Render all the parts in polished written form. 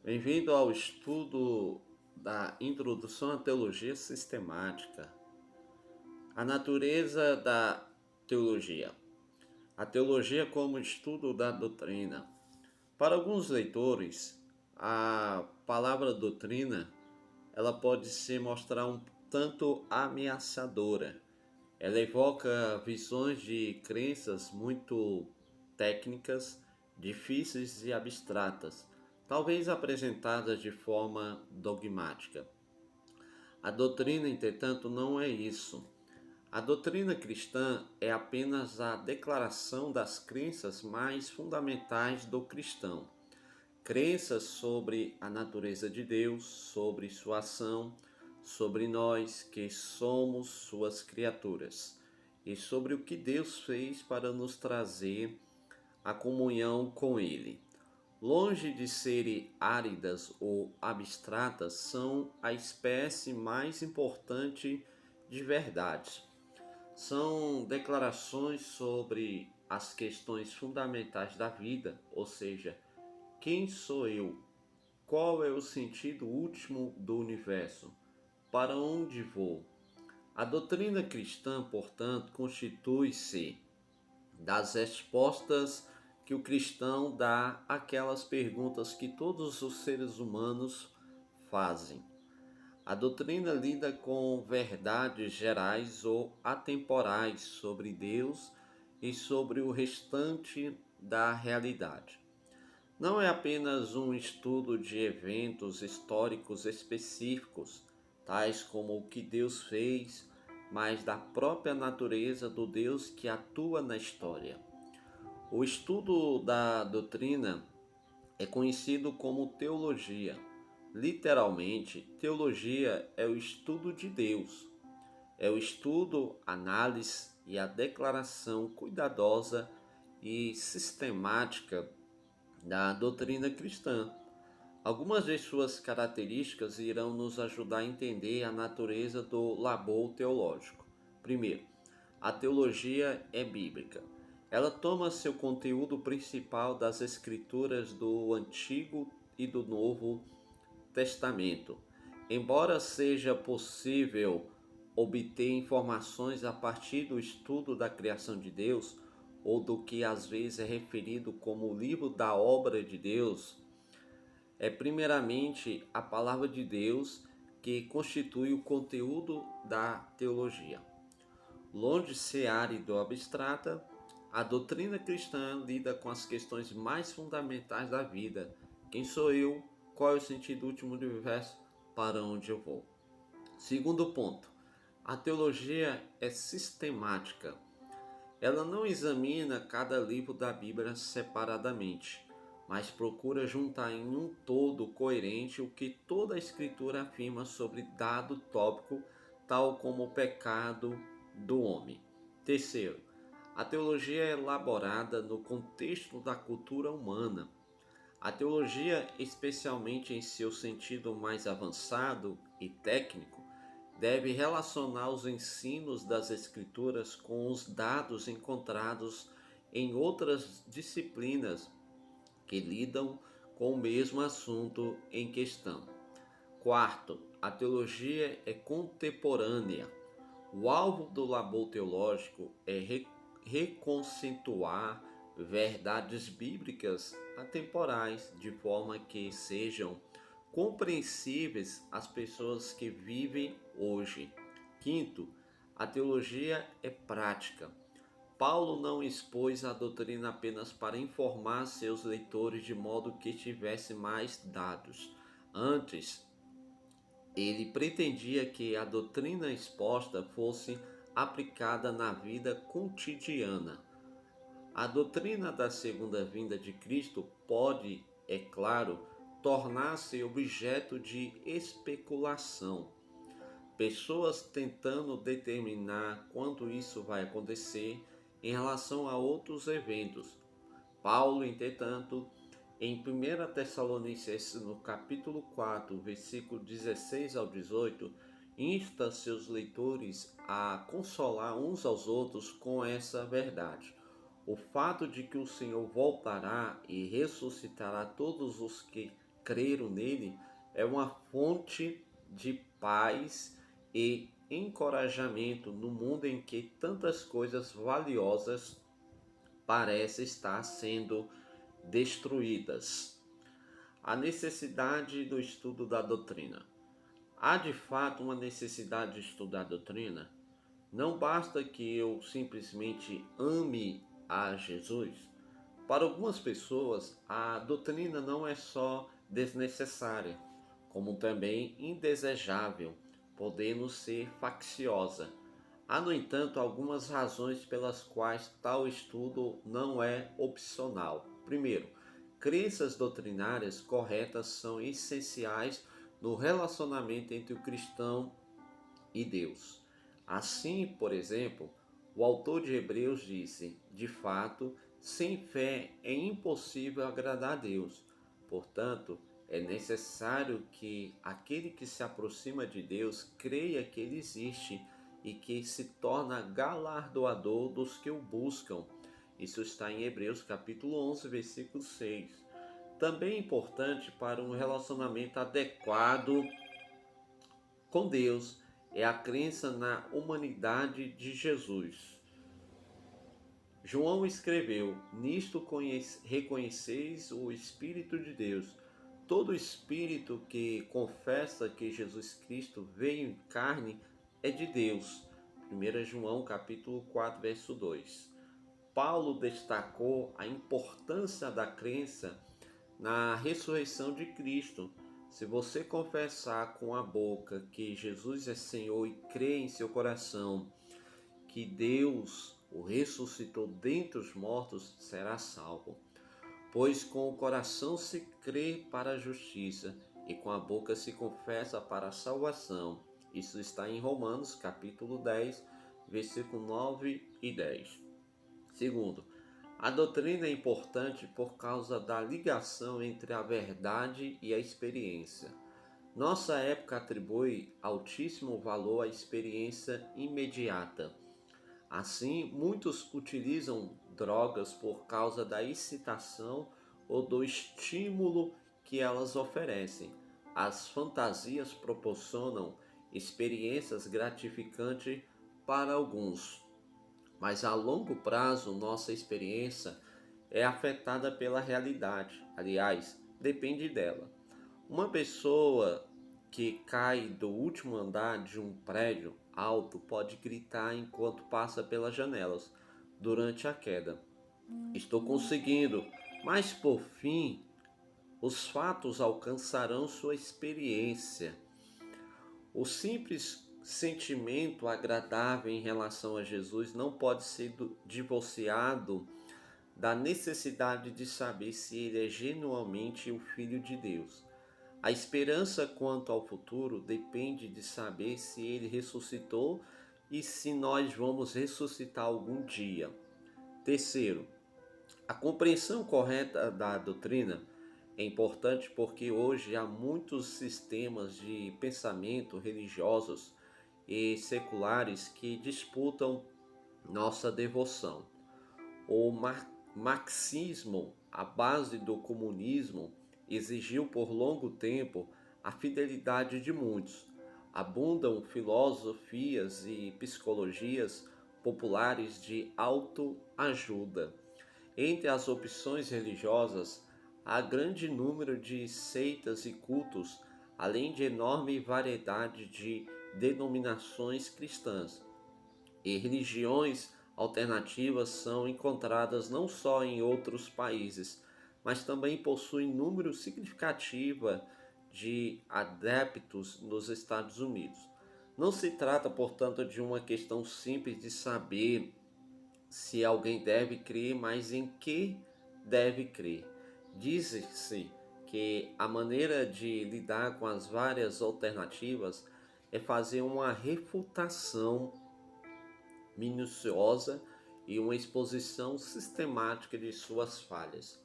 Bem-vindo ao estudo da Introdução à Teologia Sistemática. A natureza da teologia. A teologia como estudo da doutrina. Para alguns leitores, a palavra doutrina, ela pode se mostrar um tanto ameaçadora. Ela evoca visões de crenças muito técnicas, difíceis e abstratas, talvez apresentadas de forma dogmática. A doutrina, entretanto, não é isso. A doutrina cristã é apenas a declaração das crenças mais fundamentais do cristão. Crenças sobre a natureza de Deus, sobre sua ação, sobre nós que somos suas criaturas e sobre o que Deus fez para nos trazer a comunhão com Ele. Longe de serem áridas ou abstratas, são a espécie mais importante de verdade. São declarações sobre as questões fundamentais da vida, ou seja, quem sou eu? Qual é o sentido último do universo? Para onde vou? A doutrina cristã, portanto, constitui-se das respostas que o cristão dá àquelas perguntas que todos os seres humanos fazem. A doutrina lida com verdades gerais ou atemporais sobre Deus e sobre o restante da realidade. Não é apenas um estudo de eventos históricos específicos, tais como o que Deus fez, mas da própria natureza do Deus que atua na história. O estudo da doutrina é conhecido como teologia. Literalmente, teologia é o estudo de Deus. É o estudo, análise e a declaração cuidadosa e sistemática da doutrina cristã. Algumas de suas características irão nos ajudar a entender a natureza do labor teológico. Primeiro, a teologia é bíblica. Ela toma seu conteúdo principal das escrituras do Antigo e do Novo Testamento. Embora seja possível obter informações a partir do estudo da criação de Deus, ou do que às vezes é referido como o livro da obra de Deus, é primeiramente a palavra de Deus que constitui o conteúdo da teologia. Longe de ser árida ou abstrata, a doutrina cristã lida com as questões mais fundamentais da vida. Quem sou eu? Qual é o sentido último do universo? Para onde eu vou? Segundo ponto, a teologia é sistemática. Ela não examina cada livro da Bíblia separadamente, mas procura juntar em um todo coerente o que toda a Escritura afirma sobre dado tópico, tal como o pecado do homem. Terceiro, a teologia é elaborada no contexto da cultura humana. A teologia, especialmente em seu sentido mais avançado e técnico, deve relacionar os ensinos das Escrituras com os dados encontrados em outras disciplinas que lidam com o mesmo assunto em questão. Quarto, a teologia é contemporânea. O alvo do labor teológico é reconceituar verdades bíblicas atemporais de forma que sejam compreensíveis às pessoas que vivem hoje. Quinto, a teologia é prática. Paulo não expôs a doutrina apenas para informar seus leitores de modo que tivesse mais dados. Antes, ele pretendia que a doutrina exposta fosse aplicada na vida cotidiana. A doutrina da segunda vinda de Cristo pode, é claro, tornar-se objeto de especulação. Pessoas tentando determinar quando isso vai acontecer em relação a outros eventos. Paulo, entretanto, em 1 Tessalonicenses, no capítulo 4, versículo 16 ao 18, insta seus leitores a consolar uns aos outros com essa verdade. O fato de que o Senhor voltará e ressuscitará todos os que creram nele é uma fonte de paz e encorajamento no mundo em que tantas coisas valiosas parecem estar sendo destruídas. A necessidade do estudo da doutrina. Há de fato uma necessidade de estudar a doutrina? Não basta que eu simplesmente ame a Jesus. Para algumas pessoas, a doutrina não é só desnecessária, como também indesejável, podendo ser facciosa. Há, no entanto, algumas razões pelas quais tal estudo não é opcional. Primeiro, crenças doutrinárias corretas são essenciais no relacionamento entre o cristão e Deus. Assim, por exemplo, o autor de Hebreus disse: de fato, sem fé é impossível agradar a Deus. Portanto, é necessário que aquele que se aproxima de Deus creia que ele existe e que se torna galardoador dos que o buscam. Isso está em Hebreus capítulo 11, versículo 6. Também é importante para um relacionamento adequado com Deus é a crença na humanidade de Jesus. João escreveu: Nisto reconheceis o Espírito de Deus. Todo espírito que confessa que Jesus Cristo veio em carne é de Deus. 1 João capítulo 4, verso 2. Paulo destacou a importância da crença na ressurreição de Cristo. Se você confessar com a boca que Jesus é Senhor e crer em seu coração que Deus o ressuscitou dentre os mortos, será salvo. Pois com o coração se crê para a justiça e com a boca se confessa para a salvação. Isso está em Romanos capítulo 10, versículo 9 e 10. Segundo, a doutrina é importante por causa da ligação entre a verdade e a experiência. Nossa época atribui altíssimo valor à experiência imediata. Assim, muitos utilizam drogas por causa da excitação ou do estímulo que elas oferecem. As fantasias proporcionam experiências gratificantes para alguns, mas a longo prazo nossa experiência é afetada pela realidade. Aliás, depende dela. Uma pessoa que cai do último andar de um prédio alto pode gritar enquanto passa pelas janelas durante a queda: Estou conseguindo! Mas por fim, os fatos alcançarão sua experiência. O simples sentimento agradável em relação a Jesus não pode ser divorciado da necessidade de saber se ele é genuinamente o Filho de Deus. A esperança quanto ao futuro depende de saber se ele ressuscitou e se nós vamos ressuscitar algum dia. Terceiro, a compreensão correta da doutrina é importante porque hoje há muitos sistemas de pensamento religiosos e seculares que disputam nossa devoção. O marxismo, a base do comunismo, exigiu por longo tempo a fidelidade de muitos. Abundam filosofias e psicologias populares de autoajuda. Entre as opções religiosas, há grande número de seitas e cultos, além de enorme variedade de denominações cristãs. E religiões alternativas são encontradas não só em outros países, mas também possuem número significativo de adeptos nos Estados Unidos. Não se trata, portanto, de uma questão simples de saber se alguém deve crer, mas em que deve crer. Diz-se que a maneira de lidar com as várias alternativas é fazer uma refutação minuciosa e uma exposição sistemática de suas falhas.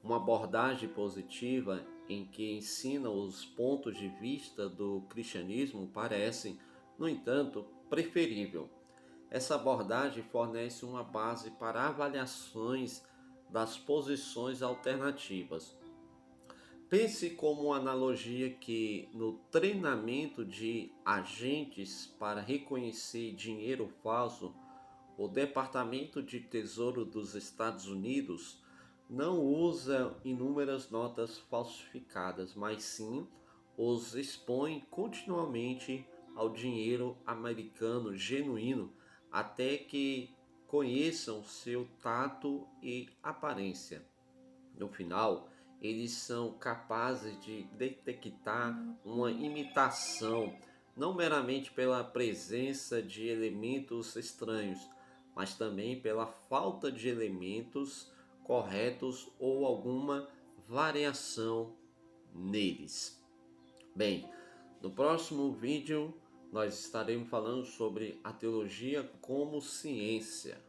Uma abordagem positiva em que ensina os pontos de vista do cristianismo parece, no entanto, preferível. Essa abordagem fornece uma base para avaliações das posições alternativas. Pense como uma analogia que no treinamento de agentes para reconhecer dinheiro falso, o Departamento de Tesouro dos Estados Unidos não usa inúmeras notas falsificadas, mas sim os expõe continuamente ao dinheiro americano genuíno até que conheçam seu tato e aparência. No final, eles são capazes de detectar uma imitação, não meramente pela presença de elementos estranhos, mas também pela falta de elementos corretos ou alguma variação neles. Bem, no próximo vídeo nós estaremos falando sobre a teologia como ciência.